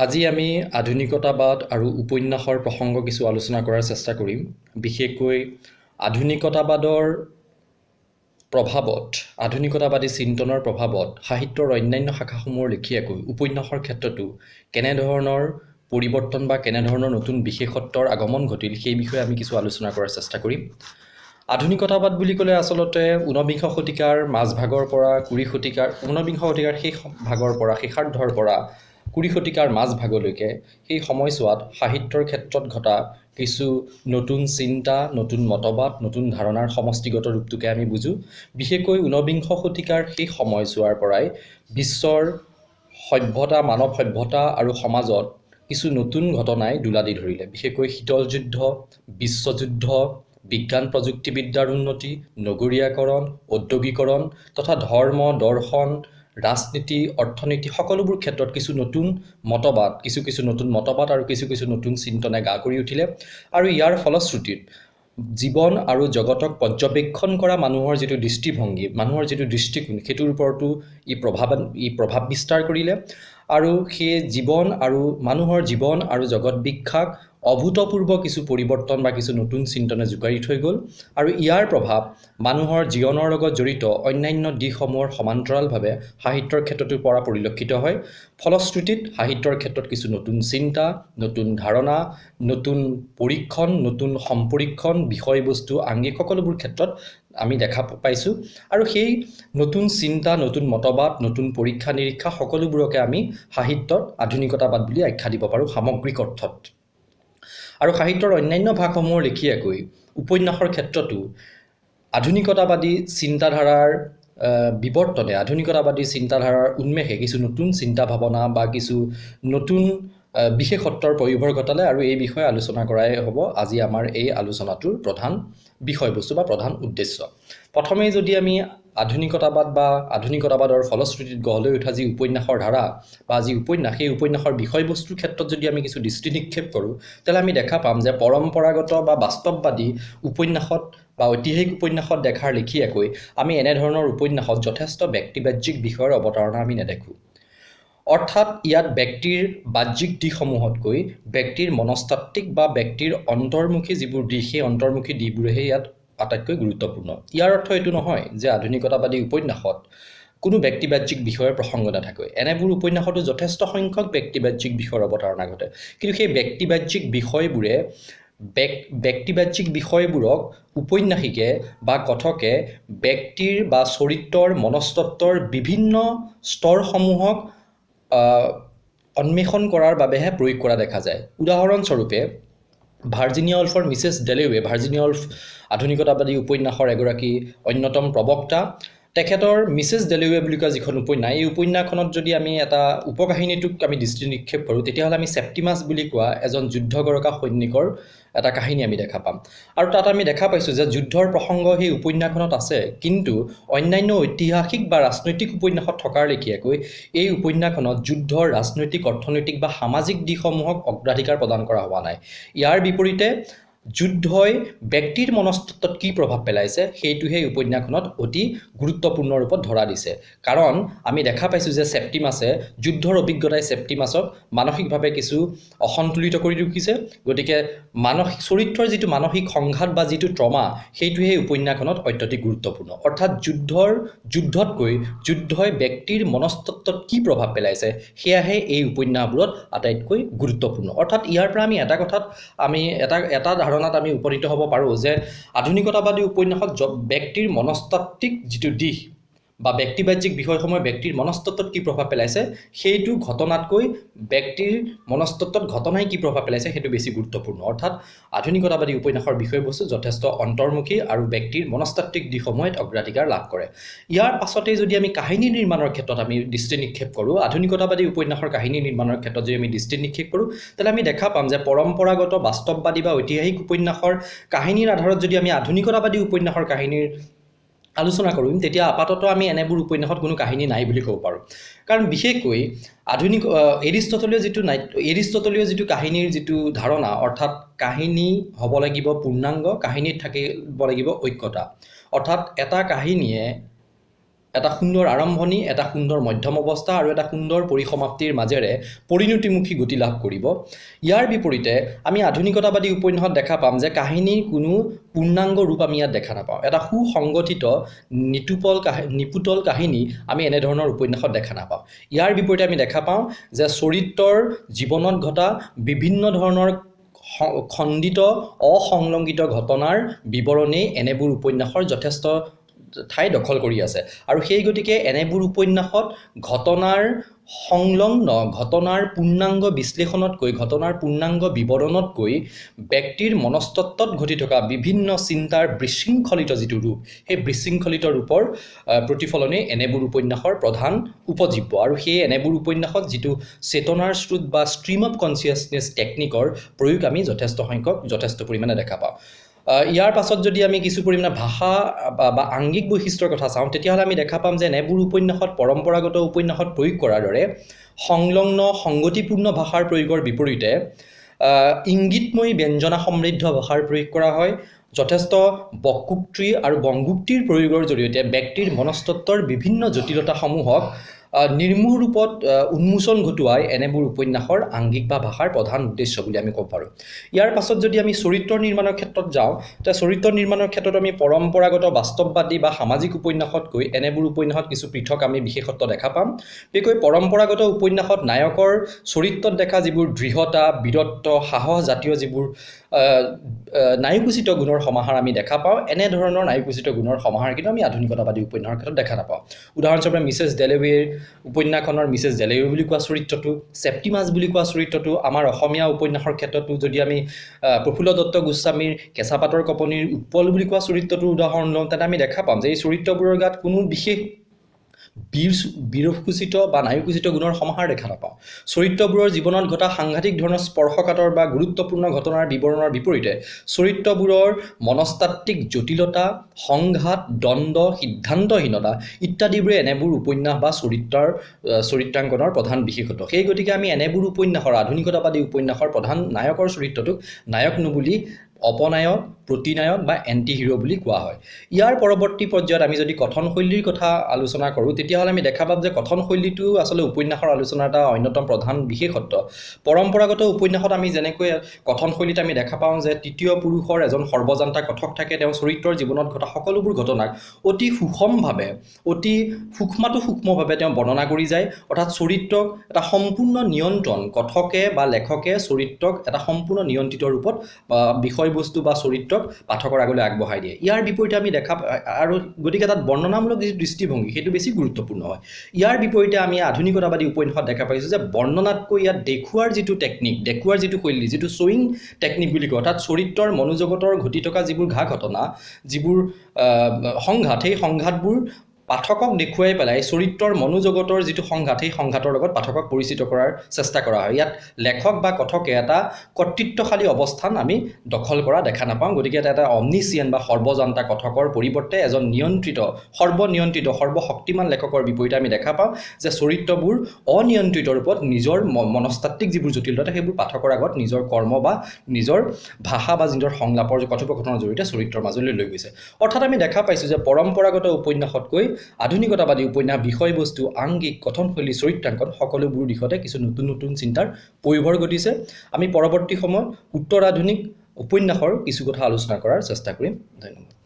আজি আমি আধুনিকতাবাদ আৰু উপন্যাসৰ প্ৰসংগ কিছু আলোচনা কৰাৰ চেষ্টা কৰিম। বিশেষকৈ আধুনিকতাবাদৰ প্ৰভাৱত, আধুনিকতাবাদী চিন্তনৰ প্ৰভাৱত সাহিত্যৰ অন্যান্য শাখাসমূহৰ লেখীয়াকৈ উপন্যাসৰ ক্ষেত্ৰতো কেনেধৰণৰ পৰিৱৰ্তন বা কেনেধৰণৰ নতুন বিশেষত্বৰ আগমন ঘটিল সেই বিষয়ে আমি কিছু আলোচনা কৰাৰ চেষ্টা কৰিম। আধুনিকতাবাদ বুলি ক'লে আচলতে ঊনবিংশ শতিকাৰ মাজভাগৰ পৰা ঊনবিংশ শতিকাৰ শেষ ভাগৰ পৰা শেষাৰ্ধৰ পৰা 20 শতিকাৰ মাজভাগলৈকে সেই সময়ছোৱাত সাহিত্যৰ ক্ষেত্ৰত ঘটা কিছু নতুন চিন্তা, নতুন মতবাদ, নতুন ধাৰণাৰ সমষ্টিগত ৰূপটোকে আমি বুজোঁ। বিশেষকৈ ঊনবিংশ শতিকাৰ সেই সময়ছোৱাৰ পৰাই বিশ্বৰ সভ্যতা, মানৱ সভ্যতা আৰু সমাজত কিছু নতুন ঘটনাই দোলা দি ধৰিলে। বিশেষকৈ শীতল যুদ্ধ, বিশ্বযুদ্ধ, বিজ্ঞান প্ৰযুক্তিবিদ্যাৰ উন্নতি, নগৰীয়াকৰণ, ঔদ্যোগিকৰণ তথা ধৰ্ম, দৰ্শন, ৰাজনীতি, অৰ্থনীতি সকলোবোৰ ক্ষেত্ৰত কিছু নতুন মতবাদ আৰু কিছু নতুন চিন্তনে গা কৰি উঠিলে। আৰু ইয়াৰ ফলশ্ৰুতিত জীৱন আৰু জগতক পৰ্যবেক্ষণ কৰা মানুহৰ যিটো দৃষ্টিভংগী, মানুহৰ যিটো দৃষ্টিকোণ, সেইটোৰ ওপৰতো ই প্ৰভাৱ বিস্তাৰ কৰিলে। আৰু সেই মানুহৰ জীৱন আৰু জগত বিখ্যাক অভূতপূৰ্ব কিছু পৰিৱৰ্তন বা কিছু নতুন চিন্তনে জোকাৰি থৈ গ'ল। আৰু ইয়াৰ প্ৰভাৱ মানুহৰ জীৱনৰ লগত জড়িত অন্যান্য দিশসমূহৰ সমান্তৰালভাৱে সাহিত্যৰ ক্ষেত্ৰতো পৰা পৰিলক্ষিত হয়। ফলশ্ৰুতিত সাহিত্যৰ ক্ষেত্ৰত কিছু নতুন চিন্তা, নতুন ধাৰণা, নতুন পৰীক্ষণ, নতুন সম্পৰীক্ষণ, বিষয়বস্তু, আংগিক সকলোবোৰ ক্ষেত্ৰত আমি দেখা পাইছোঁ। আৰু সেই নতুন চিন্তা, নতুন মতবাদ, নতুন পৰীক্ষা নিৰীক্ষা সকলোবোৰকে আমি সাহিত্যত আধুনিকতাবাদ বুলি আখ্যা দিব পাৰোঁ সামগ্ৰিক অৰ্থত। আৰু সাহিত্যৰ অন্যান্য ভাগসমূহৰ লেখীয়াকৈ উপন্যাসৰ ক্ষেত্ৰতো আধুনিকতাবাদী চিন্তাধাৰাৰ বিৱৰ্তনে, আধুনিকতাবাদী চিন্তাধাৰাৰ উন্মেষে কিছু নতুন চিন্তা ভাৱনা বা কিছু নতুন বিশেষত্বৰ পয়োভৰ ঘটালে। আৰু এই বিষয়ে আলোচনা কৰাই হ'ব আজি আমাৰ এই আলোচনাটোৰ প্ৰধান বিষয়বস্তু বা প্ৰধান উদ্দেশ্য। প্ৰথমেই যদি আমি আধুনিকতাবাদ বা আধুনিকতাবাদৰ ফলশ্ৰুতিত গঢ় লৈ উঠা যি উপন্যাসৰ ধাৰা বা যি উপন্যাস, সেই উপন্যাসৰ বিষয়বস্তুৰ ক্ষেত্ৰত যদি আমি কিছু দৃষ্টি নিক্ষেপ কৰোঁ, তেতিয়াহ'লে আমি দেখা পাম যে পৰম্পৰাগত বা বাস্তৱবাদী উপন্যাসত বা ঐতিহাসিক উপন্যাসত দেখাৰ লেখীয়াকৈ আমি এনেধৰণৰ উপন্যাসত যথেষ্ট ব্যক্তিবাহ্যিক বিষয়ৰ অৱতাৰণা আমি নেদেখোঁ। অৰ্থাৎ ইয়াত ব্যক্তিৰ বাহ্যিক দিশসমূহতকৈ ব্যক্তিৰ মনস্তাত্ত্বিক বা ব্যক্তিৰ অন্তৰ্মুখী যিবোৰ দিশ, সেই অন্তৰ্মুখী দিশবোৰেহে ইয়াত আটাইতকৈ গুৰুত্বপূৰ্ণ। ইয়াৰ অৰ্থ এইটো নহয় যে আধুনিকতাবাদী উপন্যাসত কোনো ব্যক্তিবাহ্যিক বিষয়ৰ প্ৰসংগ নাথাকে। এনেবোৰ উপন্যাসতো যথেষ্ট সংখ্যক ব্যক্তিবাহ্যিক বিষয়ৰ অৱতাৰণা ঘটে। কিন্তু সেই ব্যক্তিবাহ্যিক বিষয়বোৰক উপন্যাসিকে বা কথকে ব্যক্তিৰ বা চৰিত্ৰৰ মনস্তত্বৰ বিভিন্ন স্তৰসমূহক অন্বেষণ কৰাৰ বাবেহে প্ৰয়োগ কৰা দেখা যায়। উদাহৰণস্বৰূপে ভাৰ্জিনিয়া উল্ফৰ মিছেছ ডেলেৱে, ভাৰ্জিনিয়া উল্ফ আধুনিকতাবাদী উপন্যাসৰ এগৰাকী অন্যতম প্ৰবক্তা। তেখেতৰ মিছেছ ডেলেৱে বুলি কোৱা যিখন উপন্যাস, এই উপন্যাসখনত যদি আমি এটা উপকাহিনীটোক আমি দৃষ্টি নিক্ষেপ কৰোঁ, তেতিয়াহ'লে আমি চেপ্টিমাছ বুলি কোৱা এজন যুদ্ধগৰকা সৈনিকৰ এটা কাহিনী আমি দেখা পাম। আৰু তাত আমি দেখা পাইছোঁ যে যুদ্ধৰ প্ৰসংগ সেই উপন্যাসখনত আছে, কিন্তু অন্যান্য ঐতিহাসিক বা ৰাজনৈতিক উপন্যাসত থকাৰ লেখীয়াকৈ এই উপন্যাসখনত যুদ্ধৰ ৰাজনৈতিক, অৰ্থনৈতিক বা সামাজিক দিশসমূহক অগ্ৰাধিকাৰ প্ৰদান কৰা হোৱা নাই। ইয়াৰ বিপৰীতে যুদ্ধই ব্যক্তিৰ মনস্তত্ত্বত কি প্ৰভাৱ পেলাইছে সেইটোহে উপন্যাসখনত অতি গুৰুত্বপূৰ্ণ ৰূপত ধৰা দিছে। কাৰণ আমি দেখা পাইছোঁ যে চেপ্টিমাছে, যুদ্ধৰ অভিজ্ঞতাই চেপ্টিমাছক মানসিকভাৱে কিছু অসন্তুলিত কৰি ৰাখিছে। গতিকে চৰিত্ৰৰ যিটো মানসিক সংঘাত বা যিটো ট্ৰমা, সেইটোহে উপন্যাসখনত অত্যধিক গুৰুত্বপূৰ্ণ। অৰ্থাৎ যুদ্ধতকৈ যুদ্ধই ব্যক্তিৰ মনস্তত্ত্বত কি প্ৰভাৱ পেলাইছে সেয়াহে এই উপন্যাসবোৰত আটাইতকৈ গুৰুত্বপূৰ্ণ। অৰ্থাৎ ইয়াৰ পৰা আমি এটা ধাৰণাত আমি উপনীত হ'ব পাৰোঁ যে আধুনিকতাবাদী উপন্যাসত ব্যক্তিৰ মনস্তাত্ত্বিক যিটো দিশ বা ব্যক্তিবাহ্যিক বিষয়সমূহে ব্যক্তিৰ মনস্তত্ত্বত কি প্ৰভাৱ পেলাইছে সেইটো ঘটনাতকৈ ব্যক্তিৰ মনস্তত্ত্বত ঘটনাই কি প্ৰভাৱ পেলাইছে সেইটো বেছি গুৰুত্বপূৰ্ণ। অৰ্থাৎ আধুনিকতাবাদী উপন্যাসৰ বিষয়বস্তু যথেষ্ট অন্তৰ্মুখী আৰু ব্যক্তিৰ মনস্তাত্ত্বিক দিশসমূহে অগ্ৰাধিকাৰ লাভ কৰে। ইয়াৰ পাছতেই যদি আমি কাহিনী নিৰ্মাণৰ ক্ষেত্ৰত আমি দৃষ্টি নিক্ষেপ কৰোঁ, আধুনিকতাবাদী উপন্যাসৰ কাহিনী নিৰ্মাণৰ ক্ষেত্ৰত যদি আমি দৃষ্টি নিক্ষেপ কৰোঁ, তেতিয়াহ'লে আমি দেখা পাম যে পৰম্পৰাগত বাস্তৱবাদী বা ঐতিহাসিক উপন্যাসৰ কাহিনীৰ আধাৰত যদি আমি আধুনিকতাবাদী উপন্যাসৰ কাহিনীৰ আলোচনা কৰিম, তেতিয়া আপাততঃ আমি এনেবোৰ উপন্যাসত কোনো কাহিনী নাই বুলি ক'ব পাৰোঁ। কাৰণ বিশেষকৈ এৰিষ্টটলীয় যিটো কাহিনীৰ যিটো ধাৰণা, অৰ্থাৎ কাহিনী হ'ব লাগিব পূৰ্ণাংগ, কাহিনীত থাকিব লাগিব ঐক্যতা। অৰ্থাৎ এটা কাহিনীয়ে এটা সুন্দৰ আৰম্ভণি, এটা সুন্দৰ মধ্যম অৱস্থা আৰু এটা সুন্দৰ পৰিসমাপ্তিৰ মাজেৰে পৰিণতিমুখী গতি লাভ কৰিব। ইয়াৰ বিপৰীতে আমি আধুনিকতাবাদী উপন্যাসত দেখা পাম যে কাহিনীৰ কোনো পূৰ্ণাংগ ৰূপ আমি ইয়াত দেখা নাপাওঁ। এটা সুসংগঠিত নিপুটল কাহিনী আমি এনেধৰণৰ উপন্যাসত দেখা নাপাওঁ। ইয়াৰ বিপৰীতে আমি দেখা পাওঁ যে চৰিত্ৰৰ জীৱনত ঘটা বিভিন্ন ধৰণৰ খণ্ডিত অসংলগ্নিত ঘটনাৰ বিৱৰণেই এনেবোৰ উপন্যাসৰ যথেষ্ট ঠাই দখল কৰি আছে। আৰু সেই গতিকে এনেবোৰ উপন্যাসত ঘটনাৰ সংলগ্ন, ঘটনাৰ পূৰ্ণাংগ বিশ্লেষণতকৈ, ঘটনাৰ পূৰ্ণাংগ বিৱৰণতকৈ ব্যক্তিৰ মনস্তত্ত্বত ঘটি থকা বিভিন্ন চিন্তাৰ বিশৃংখলিত যিটো ৰূপ, সেই বিশৃংখলিত ৰূপৰ প্ৰতিফলনেই এনেবোৰ উপন্যাসৰ প্ৰধান উপজীব্য। আৰু সেই এনেবোৰ উপন্যাসত যিটো চেতনাৰ স্ৰোত বা ষ্ট্ৰীম অফ কনচিয়াছনেছ টেকনিকৰ প্ৰয়োগ আমি যথেষ্ট পৰিমাণে দেখা পাওঁ। ইয়াৰ পাছত যদি আমি কিছু পৰিমাণে ভাষা বা আংগিক বৈশিষ্ট্যৰ কথা চাওঁ, তেতিয়াহ'লে আমি দেখা পাম যে এনেবোৰ উপন্যাসত পৰম্পৰাগত উপন্যাসত প্ৰয়োগ কৰাৰ দৰে সংলগ্ন সংগতিপূৰ্ণ ভাষাৰ প্ৰয়োগৰ বিপৰীতে ইংগিতময়ী ব্যঞ্জনা সমৃদ্ধ ভাষাৰ প্ৰয়োগ কৰা হয়। যথেষ্ট বক্তৃ আৰু বংগুক্তিৰ প্ৰয়োগৰ জৰিয়তে ব্যক্তিৰ মনস্তত্ত্বৰ বিভিন্ন জটিলতাসমূহক নিৰ্মূল ৰূপত উন্মোচন ঘটোৱাই এনেবোৰ উপন্যাসৰ আংগিক বা ভাষাৰ প্ৰধান উদ্দেশ্য বুলি আমি ক'ব পাৰোঁ। ইয়াৰ পাছত যদি আমি চৰিত্ৰ নিৰ্মাণৰ ক্ষেত্ৰত যাওঁ, তেতিয়া চৰিত্ৰ নিৰ্মাণৰ ক্ষেত্ৰত আমি পৰম্পৰাগত বাস্তৱবাদী বা সামাজিক উপন্যাসতকৈ এনেবোৰ উপন্যাসত কিছু পৃথক আমি বিশেষত্ব দেখা পাম। বিশেষকৈ পৰম্পৰাগত উপন্যাসত নায়কৰ চৰিত্ৰত দেখা যিবোৰ দৃঢ়তা, বীৰত্ব, সাহস জাতীয় যিবোৰ নায়কোচিত গুণৰ সমাহাৰ আমি দেখা পাওঁ, এনেধৰণৰ নায়কোচিত গুণৰ সমাহাৰ কিন্তু আমি আধুনিকতাবাদী উপন্যাসৰ ক্ষেত্ৰত দেখা নাপাওঁ। উদাহৰণস্বৰূপে মিছেছ ডেলেৱেৰ উপন্যাসখনৰ মিছেছ ডেলেৱে বুলি কোৱা চৰিত্ৰটো, চেপ্টিমাছ বুলি কোৱা চৰিত্ৰটো, আমাৰ অসমীয়া উপন্যাসৰ ক্ষেত্ৰতো যদি আমি প্ৰফুল্ল দত্ত গোস্বামীৰ কেঁচাপাতৰ কঁপনিৰ উৎপল বুলি কোৱা চৰিত্ৰটোৰ উদাহৰণ লওঁ, তেনে আমি দেখা পাম যে এই চৰিত্ৰবোৰৰ গাত কোনো বিশেষ বীৰসূচিত বা নায়কোচিত গুণৰ সমাহাৰ দেখা নাপাওঁ। চৰিত্ৰবোৰৰ জীৱনত ঘটা সাংঘাতিক ধৰণৰ স্পৰ্শকাতৰ বা গুৰুত্বপূৰ্ণ ঘটনাৰ বিৱৰণৰ বিপৰীতে চৰিত্ৰবোৰৰ মনস্তাত্ত্বিক জটিলতা, সংঘাত, দ্বন্দ্ব, সিদ্ধান্তহীনতা ইত্যাদিবোৰে এনেবোৰ উপন্যাস বা চৰিত্ৰাংকনৰ প্ৰধান বিশেষত্ব। সেই গতিকে আমি এনেবোৰ উপন্যাসৰ, আধুনিকতাবাদী উপন্যাসৰ প্ৰধান নায়কৰ চৰিত্ৰটোক নায়ক নুবুলি অপনায়ক, প্ৰতিনায়ক বা এণ্টি হিৰ' বুলি কোৱা হয়। ইয়াৰ পৰৱৰ্তী পৰ্যায়ত আমি যদি কথনশৈলীৰ কথা আলোচনা কৰোঁ, তেতিয়াহ'লে আমি দেখা পাম যে কথনশৈলীটো আচলতে উপন্যাসৰ আলোচনাৰ এটা অন্যতম প্ৰধান বিশেষত্ব। পৰম্পৰাগত উপন্যাসত আমি যেনেকৈ কথনশৈলীত আমি দেখা পাওঁ যে তৃতীয় পুৰুষৰ এজন সৰ্বজান্তা কথক থাকে, তেওঁ চৰিত্ৰৰ জীৱনত ঘটা সকলোবোৰ ঘটনাক অতি সুষমভাৱে, অতি সূক্ষ্মভাৱে তেওঁ বৰ্ণনা কৰি যায়। অৰ্থাৎ চৰিত্ৰক এটা সম্পূৰ্ণ নিয়ন্ত্ৰণ, কথকে বা লেখকে চৰিত্ৰক এটা সম্পূৰ্ণ নিয়ন্ত্ৰিত ৰূপত বিষয়বস্তু বা চৰিত্ৰক পাঠকৰ আগলৈ আগবঢ়াই দিয়ে। ইয়াৰ বিপৰীতে আমি দেখা আৰু গতিকে তাত বৰ্ণনামূলক যিটো দৃষ্টিভংগী সেইটো বেছি গুৰুত্বপূৰ্ণ হয়। ইয়াৰ বিপৰীতে আমি আধুনিকতাবাদী উপন্যাসত দেখা পাইছোঁ যে বৰ্ণনাতকৈ ইয়াত দেখুওৱাৰ যিটো টেকনিক, দেখুওৱাৰ যিটো শৈলী, যিটো শ্বয়িং টেকনিক বুলি কয়, অৰ্থাৎ চৰিত্ৰৰ মনোজগতৰ ঘটি থকা যিবোৰ ঘটনা, যিবোৰ সংঘাত, সেই সংঘাতবোৰ পাঠকক দেখুৱাই পেলাই চৰিত্ৰৰ মনোজগতৰ যিটো সংঘাত, সেই সংঘাতৰ লগত পাঠকক পৰিচিত কৰাৰ চেষ্টা কৰা হয়। ইয়াত লেখক বা কথকে এটা কৰ্তৃত্বশালী অৱস্থান আমি দখল কৰা দেখা নাপাওঁ। গতিকে এটা অমনিচিয়েণ্ট বা সৰ্বজান্তা কথকৰ পৰিৱৰ্তে এজন সৰ্বনিয়ন্ত্ৰিত, সৰ্বশক্তিমান লেখকৰ বিপৰীতে আমি দেখা পাওঁ যে চৰিত্ৰবোৰ অনিয়ন্ত্ৰিত ৰূপত নিজৰ মনস্তাত্ত্বিক যিবোৰ জটিলতা, সেইবোৰ পাঠকৰ আগত নিজৰ কৰ্ম বা নিজৰ ভাষা বা নিজৰ সংলাপৰ কথোপকথনৰ জৰিয়তে চৰিত্ৰৰ মাজলৈ লৈ গৈছে। অৰ্থাৎ আমি দেখা পাইছোঁ যে পৰম্পৰাগত উপন্যাসতকৈ আধুনিকতাবাদী উপন্যাস বিষয়বস্তু, আংগিক, কথনশৈলী, চৰিত্ৰাংকন সকলোবোৰ দিশতে কিছু নতুন নতুন চিন্তাৰ পয়োভৰ ঘটিছে। আমি পৰৱৰ্তী সময়ত উত্তৰ আধুনিক উপন্যাসৰ কিছু কথা আলোচনা কৰাৰ চেষ্টা কৰিম। ধন্যবাদ।